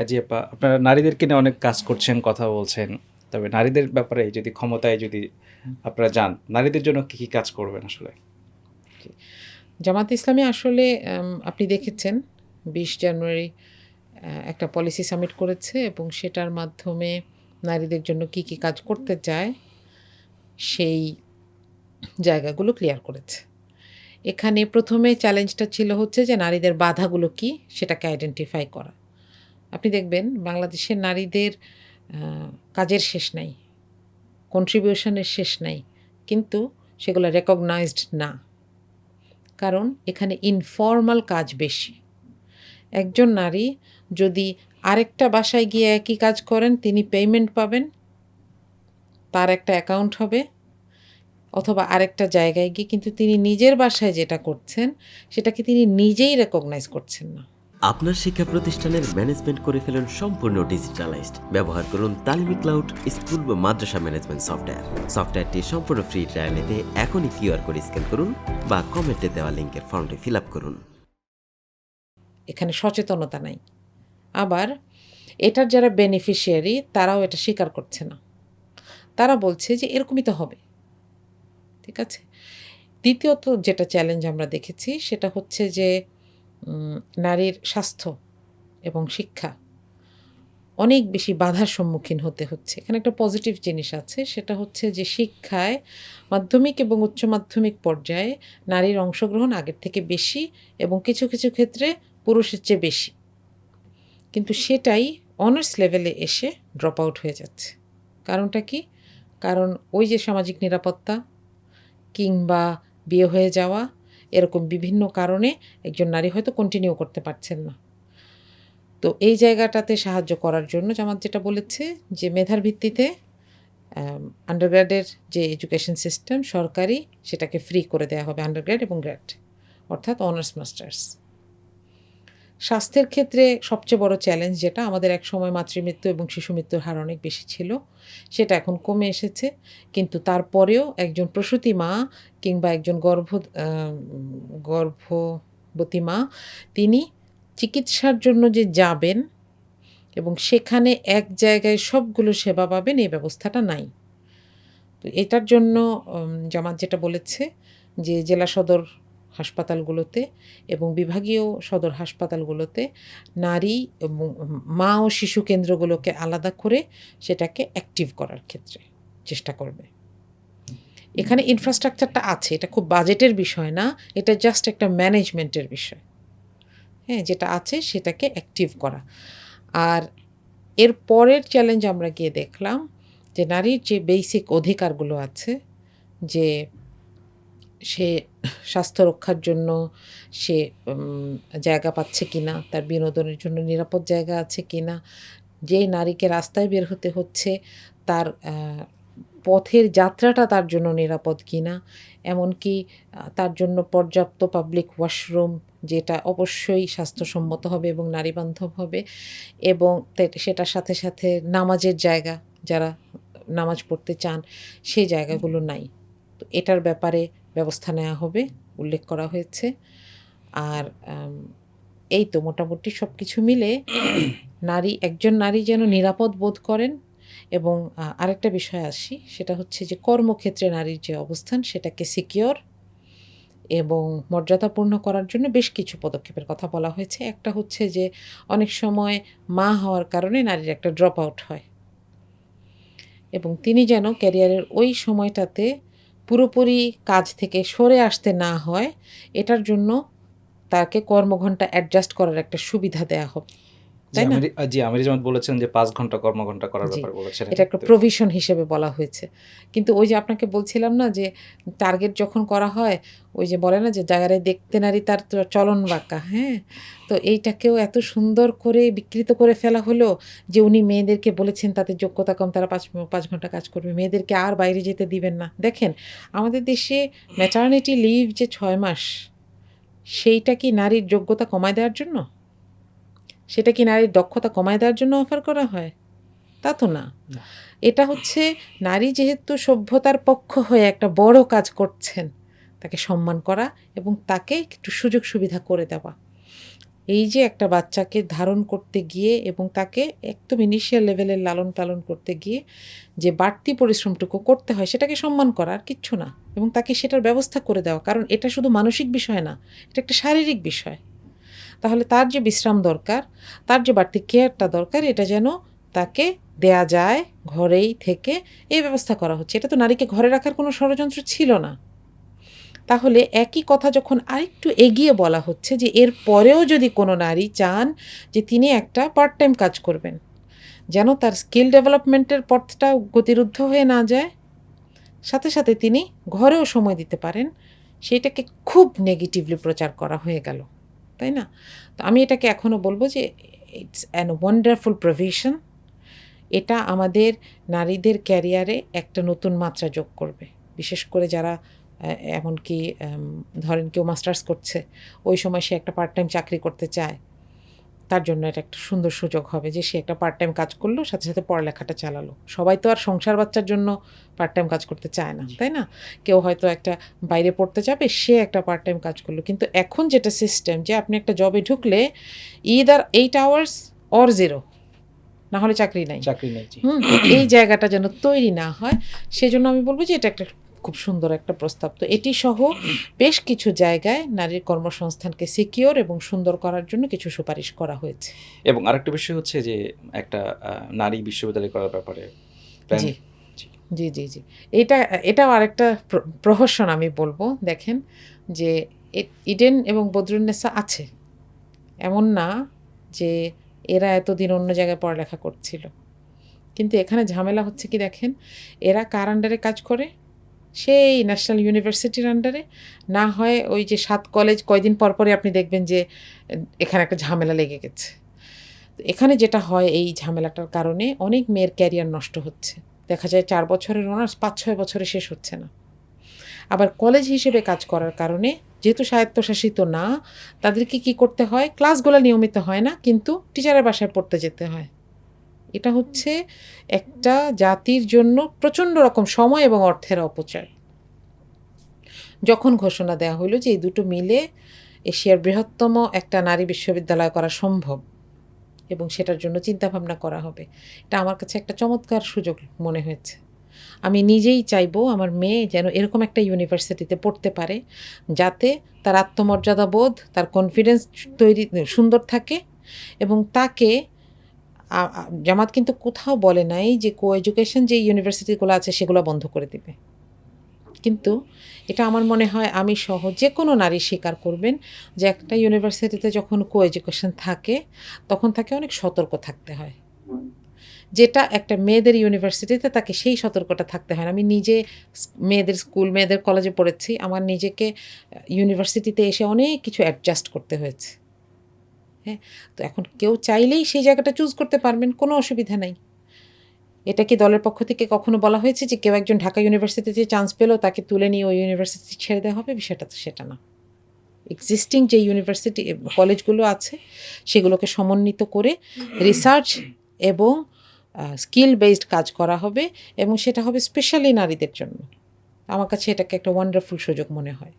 জি আপা, আপনারা নারীদেরকে নিয়ে অনেক কাজ করছেন, কথা বলছেন। তবে নারীদের ব্যাপারে যদি ক্ষমতায় যদি আপনারা যান, নারীদের জন্য কি, কি কাজ করবেন আসলে? জামাত ইসলামী আসলে আপনি দেখেছেন ২০ জানুয়ারি একটা পলিসি সামিট করেছে এবং সেটার মাধ্যমে নারীদের জন্য কি, কি কাজ করতে চায় সেই জায়গাগুলো ক্লিয়ার করেছে। এখানে ১ম এ চ্যালেঞ্জটা ছিল হচ্ছে যে নারীদের বাধাগুলো কী সেটাকে আইডেন্টিফাই করা। আপনি দেখবেন বাংলাদেশের নারীদের আ কাজের শেষ নাই, কন্ট্রিবিউশন এর শেষ নাই। কিন্তু সেগুলো রেকগনাইজড না। কারণ এখানে ইনফর্মাল কাজ বেশি। একজন নারী যদি আরেকটা বাসায় গিয়ে একই কাজ করেন তিনি পেমেন্ট পাবেন, তার একটা অ্যাকাউন্ট হবে অথবা আরেকটা জায়গায় গিয়ে কিন্তু তিনি নিজের বাসায় যেটা করছেন সেটাকে তিনি নিজেই রেকগনাইজ করছেন না। আপনার শিক্ষা প্রতিষ্ঠানের ম্যানেজমেন্ট করে ফেলুন সম্পূর্ণ ডিজিটালাইজড। ব্যবহার করুন তালিমি ক্লাউড স্কুল বা মাদ্রাসা ম্যানেজমেন্ট সফটওয়্যার। সফটওয়্যারটি সম্পূর্ণ ফ্রি ট্রায়াল নিতে এখনই কিউআর কোড স্ক্যান করুন বা কমেন্টে দেওয়া লিঙ্কের ফর্মটি ফিল আপ করুন। এখানে সচেতনতা নাই। আবার এটার যারা বেনিফিশিয়ারি তারাও এটা স্বীকার করছে না। তারা বলছে যে এরকমই তো হবে। ঠিক আছে? দ্বিতীয়ত যেটা চ্যালেঞ্জ আমরা দেখেছি সেটা হচ্ছে যে নারীর স্বাস্থ্য এবং শিক্ষা অনেক বেশি বাধার সম্মুখীন হতে হচ্ছে। এখানে একটা পজিটিভ জিনিস আছে সেটা হচ্ছে যে শিক্ষায় মাধ্যমিক এবং উচ্চ মাধ্যমিক পর্যায়ে নারীর অংশগ্রহণ আগের থেকে বেশি এবং কিছু, কিছু ক্ষেত্রে পুরুষের চেয়ে বেশি। কিন্তু সেটাই অনার্স লেভেলে এসে ড্রপ আউট হয়ে যাচ্ছে। কারণটা কি? কারণ ওই যে সামাজিক নিরাপত্তা কিংবা বিয়ে হয়ে যাওয়া এরকম বিভিন্ন কারণে একজন নারী হয়তো কন্টিনিউ করতে পারছেন না। তো এই জায়গাটাতে সাহায্য করার জন্য জামাত যেটা বলেছে যে মেধার ভিত্তিতে আন্ডারগ্র্যাডের যে এডুকেশন সিস্টেম সরকারি সেটাকে ফ্রি করে দেওয়া হবে আন্ডারগ্র্যাড এবং গ্র্যাড অর্থাৎ অনার্স মাস্টার্স। স্বাস্থ্যের ক্ষেত্রে সবচেয়ে বড় চ্যালেঞ্জ যেটা আমাদের একসময় মাতৃমৃত্যু এবং শিশু মৃত্যুর হার অনেক বেশি ছিল সেটা এখন কমে এসেছে কিন্তু তারপরেও একজন প্রসূতি মা কিংবা একজন গর্ভবতী মা তিনি চিকিৎসার জন্য যে যাবেন এবং সেখানে এক জায়গায় সবগুলো সেবা পাবেন এই ব্যবস্থাটা নাই। তো এটার জন্য জামাত যেটা বলেছে যে জেলা সদর হাসপাতালগুলোতে এবং বিভাগীয় সদর হাসপাতালগুলোতে নারী এবং মা ও শিশু কেন্দ্রগুলোকে আলাদা করে সেটাকে অ্যাক্টিভ করার ক্ষেত্রে চেষ্টা করবে। এখানে ইনফ্রাস্ট্রাকচারটা আছে, এটা খুব বাজেটের বিষয় না, এটা জাস্ট একটা ম্যানেজমেন্টের বিষয়। হ্যাঁ, যেটা আছে সেটাকে অ্যাক্টিভ করা। আর এর পরের চ্যালেঞ্জ আমরা গিয়ে দেখলাম যে নারীর যে বেসিক অধিকারগুলো আছে যে সে স্বাস্থ্য রক্ষার জন্য সে জায়গা পাচ্ছে কিনা, তার বিনোদনের জন্য নিরাপদ জায়গা আছে কিনা, যেই নারীকে রাস্তায় বের হতে হচ্ছে তার পথের যাত্রাটা তার জন্য নিরাপদ কিনা, এমনকি তার জন্য পর্যাপ্ত পাবলিক ওয়াশরুম যেটা অবশ্যই স্বাস্থ্যসম্মত হবে এবং নারীবান্ধব হবে এবং সেটার সাথে, সাথে নামাজের জায়গা যারা নামাজ পড়তে চান সেই জায়গাগুলো নাই। তো এটার ব্যাপারে ব্যবস্থা নেওয়া হবে উল্লেখ করা হয়েছে। আর এই তো মোটামুটি সবকিছু মিলে একজন নারী যেন নিরাপদ বোধ করেন এবং আরেকটা বিষয় আসি সেটা হচ্ছে যে কর্মক্ষেত্রে নারীর যে অবস্থান সেটাকে সিকিউর এবং মর্যাদাপূর্ণ করার জন্য বেশ কিছু পদক্ষেপের কথা বলা হয়েছে। একটা হচ্ছে যে অনেক সময় মা হওয়ার কারণে নারীর একটা ড্রপ আউট হয় এবং তিনি যেন ক্যারিয়ারের ওই সময়টাতে পুরোপুরি কাজ থেকে সরে আসতে না হয় এটার জন্য তাকে কর্মঘণ্টা অ্যাডজাস্ট করার একটা সুবিধা দেয়া হবে। তাই না? আমির জামাত বলেছেন যে ৫ ঘন্টা কর্মঘণ্টা করার জি, ব্যাপারে বলেছেন। এটা একটা প্রভিশন হিসেবে বলা হয়েছে। কিন্তু ওই যে আপনাকে বলছিলাম না যে টার্গেট যখন করা হয়, ওই যে বলে না যে যারে দেখতে নারী তার চলন বাঁকা, হ্যাঁ? তো এইটাকেও এত সুন্দর করে বিকৃত করে ফেলা হলো যে উনি মেয়েদেরকে বলেছেন তাদের যোগ্যতা কম তারা ৫ ঘন্টা কাজ করবে। মেয়েদেরকে আর বাইরে যেতে দিবেন না। দেখেন আমাদের দেশে ম্যাটারনিটি লিভ যে ৬ মাস, সেইটা কি নারীর যোগ্যতা কমায় দেওয়ার জন্য? সেটা কি নারীর দক্ষতা কমায় দেওয়ার জন্য অফার করা হয়? তা তো না। এটা হচ্ছে নারী যেহেতু সভ্যতার পক্ষ হয়ে একটা বড় কাজ করছেন, তাকে সম্মান করা এবং তাকে একটু সুযোগ সুবিধা করে দেওয়া। এই যে একটা বাচ্চাকে ধারণ করতে গিয়ে এবং তাকে একদম ইনিশিয়াল লেভেলের লালন পালন করতে গিয়ে যে বাড়তি পরিশ্রমটুকু করতে হয় সেটাকে সম্মান করা আর কিচ্ছু না, এবং তাকে সেটার ব্যবস্থা করে দেওয়া, কারণ এটা শুধু মানসিক বিষয় না, এটা একটা শারীরিক বিষয়। তাহলে তার যে বিশ্রাম দরকার, তার যে বাড়তি কেয়ারটা দরকার, এটা যেন তাকে দেয়া যায় ঘরেই থেকে, এই ব্যবস্থা করা হচ্ছে। এটা তো নারীকে ঘরে রাখার কোনো ষড়যন্ত্র ছিল না। তাহলে একই কথা যখন আরেকটু এগিয়ে বলা হচ্ছে যে এর পরেও যদি কোনো নারী চান যে তিনি একটা পার্ট টাইম কাজ করবেন, যেন তার স্কিল ডেভেলপমেন্টের পথটা গতিরুদ্ধ হয়ে না যায়, সাথে সাথে তিনি ঘরেও সময় দিতে পারেন, সেইটাকে খুব নেগেটিভলি প্রচার করা হয়ে গেল, তাই না? তো আমি এটাকে এখনও বলবো যে ইটস অ্যান ওয়ান্ডারফুল প্রভিশন। এটা আমাদের নারীদের ক্যারিয়ারে একটা নতুন মাত্রা যোগ করবে, বিশেষ করে যারা এমনকি ধরেন কেউ মাস্টার্স করছে, ওই সময় সে একটা পার্ট টাইম চাকরি করতে চায়, তার জন্য এটা একটা সুন্দর সুযোগ হবে যে সে একটা পার্ট টাইম কাজ করলো, সাথে সাথে পড়ালেখাটা চালালো। সবাই তো আর সংসার বাচ্চার জন্য পার্ট টাইম কাজ করতে চায় না, তাই না? কেউ হয়তো একটা বাইরে পড়তে যাবে, সে একটা পার্ট টাইম কাজ করলো। কিন্তু এখন যেটা সিস্টেম, যে আপনি একটা জবে ঢুকলে ইদার 8 আওয়ার্স অর 0, না হলে চাকরি নাই। চাকরি নেই। জি। এই জায়গাটা যেন তৈরি না হয়, সেজন্য আমি বলবো যে এটা একটা খুব সুন্দর একটা প্রস্তাব। তো এটি সহ বেশ কিছু জায়গায় নারীর কর্মসংস্থানকে সিকিওর এবং সুন্দর করার জন্য কিছু সুপারিশ করা হয়েছে। এবং আরেকটা বিষয় হচ্ছে যে একটা নারী বিশ্ববিদ্যালয় করার ব্যাপারে plan- জি জি। জি জি জি এটাও আরেকটা প্রহসন আমি বলবো। দেখেন যে ইডেন এবং বদরুন্নেসা আছে, এমন না যে এরা এতদিন অন্য জায়গায় পড়ালেখা করছিল, কিন্তু এখানে ঝামেলা হচ্ছে কি দেখেন, এরা কার আন্ডারে কাজ করে? সেই ন্যাশনাল ইউনিভার্সিটির আন্ডারে। না হয় ওই যে 7 কলেজ, কয়দিন পর পরে আপনি দেখবেন যে এখানে একটা ঝামেলা লেগে গেছে। তো এখানে যেটা হয়, এই ঝামেলাটার কারণে অনেক মেয়ের ক্যারিয়ার নষ্ট হচ্ছে। দেখা যায় 4 বছরের অনার্স 5-6 বছরে শেষ হচ্ছে না। আবার কলেজ হিসেবে কাজ করার কারণে, যেহেতু স্বায়ত্তশাসিত না, তাদেরকে কি করতে হয়, ক্লাসগুলো নিয়মিত হয় না, কিন্তু টিচারের বাসায় পড়তে যেতে হয়। এটা হচ্ছে একটা জাতির জন্য প্রচণ্ড রকম সময় এবং অর্থের অপচয়। যখন ঘোষণা দেওয়া হলো যে এই দুটো মিলে এশিয়ার বৃহত্তম একটা নারী বিশ্ববিদ্যালয় করা সম্ভব এবং সেটার জন্য চিন্তাভাবনা করা হবে, এটা আমার কাছে একটা চমৎকার সুযোগ মনে হয়েছে। আমি নিজেই চাইবো আমার মেয়ে যেন এরকম একটা ইউনিভার্সিটিতে পড়তে পারে, যাতে তার আত্মমর্যাদা বোধ, তার কনফিডেন্স তৈরি সুন্দর থাকে, এবং তাকে জামাত কিন্তু কোথাও বলে নাই যে কো এডুকেশন যে ইউনিভার্সিটিগুলো আছে সেগুলো বন্ধ করে দিবে। কিন্তু এটা আমার মনে হয় আমি সহ যে কোনো নারী স্বীকার করবেন যে একটা ইউনিভার্সিটিতে যখন কো এডুকেশন থাকে, তখন তাকে অনেক সতর্ক থাকতে হয়, যেটা একটা মেয়েদের ইউনিভার্সিটিতে তাকে সেই সতর্কতা থাকতে হয় না। আমি নিজে মেয়েদের স্কুল, মেয়েদের কলেজে পড়েছি, আমার নিজেকে ইউনিভার্সিটিতে এসে অনেক কিছু অ্যাডজাস্ট করতে হয়েছে। হ্যাঁ, তো এখন কেউ চাইলেই সেই জায়গাটা চুজ করতে পারবেন, কোনো অসুবিধা নাই। এটা কি দলের পক্ষ থেকে কখনো বলা হয়েছে যে কেউ একজন ঢাকা ইউনিভার্সিটিতে চান্স পেলেও তাকে তুলে নিয়ে ওই ইউনিভার্সিটি ছেড়ে দেওয়া হবে? বিষয়টা তো সেটা না। এক্সিস্টিং যে ইউনিভার্সিটি কলেজগুলো আছে সেগুলোকে সমন্বিত করে রিসার্চ এবং স্কিল বেসড কাজ করা হবে, এবং সেটা হবে স্পেশালি নারীদের জন্য। আমার কাছে এটাকে একটা ওয়ান্ডারফুল সুযোগ মনে হয়।